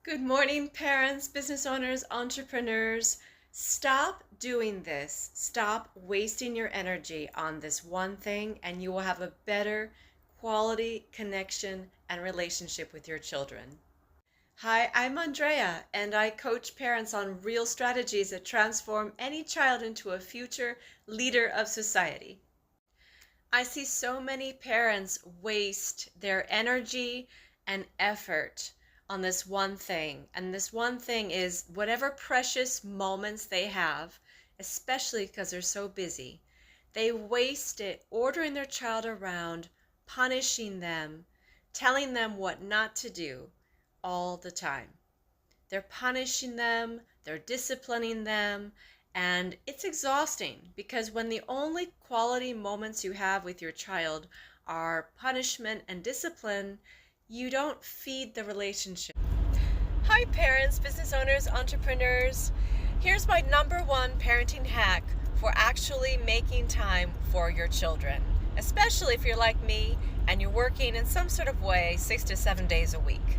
Good morning, parents, business owners, entrepreneurs. Stop doing this. Stop wasting your energy on this one thing, and you will have a better quality connection and relationship with your children. Hi, I'm Andrea, and I coach parents on real strategies that transform any child into a future leader of society. I see so many parents waste their energy and effort on this one thing. And this one thing is whatever precious moments they have, especially because they're so busy, they waste it ordering their child around, punishing them, telling them what not to do all the time. They're punishing them, they're disciplining them, and it's exhausting because when the only quality moments you have with your child are punishment and discipline, you don't feed the relationship. Hi, parents, business owners, entrepreneurs. Here's my number one parenting hack for actually making time for your children, especially if you're like me and you're working in some sort of way 6 to 7 days a week.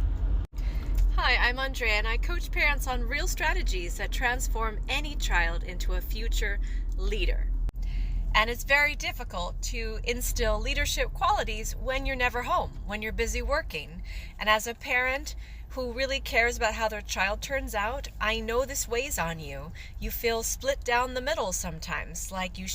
Hi, I'm Andrea, and I coach parents on real strategies that transform any child into a future leader. And it's very difficult to instill leadership qualities when you're never home, when you're busy working. And as a parent who really cares about how their child turns out, I know this weighs on you. You feel split down the middle sometimes, like you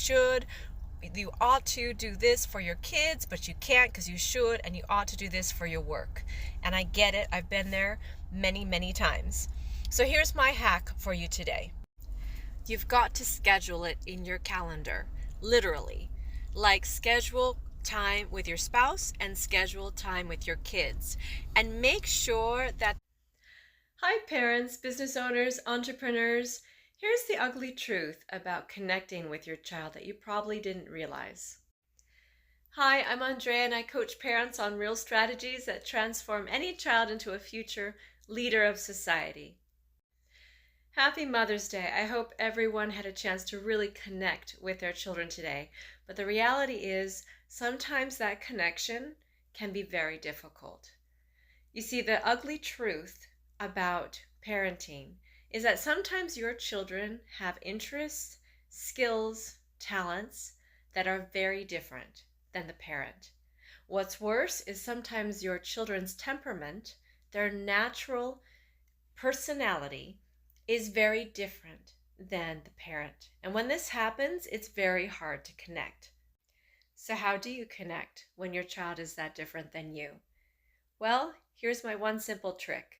ought to do this for your kids, but you can't because you should, and you ought to do this for your work. And I get it. I've been there many, many times. So here's my hack for you today. You've got to schedule it in your calendar, literally. Like schedule time with your spouse and schedule time with your kids. And make sure that... Hi, parents, business owners, entrepreneurs. Here's the ugly truth about connecting with your child that you probably didn't realize. Hi, I'm Andrea, and I coach parents on real strategies that transform any child into a future leader of society. Happy Mother's Day. I hope everyone had a chance to really connect with their children today. But the reality is, sometimes that connection can be very difficult. You see, the ugly truth about parenting is that sometimes your children have interests, skills, talents that are very different than the parent. What's worse is sometimes your children's temperament, their natural personality, is very different than the parent. And when this happens, it's very hard to connect. So how do you connect when your child is that different than you? Well, here's my one simple trick.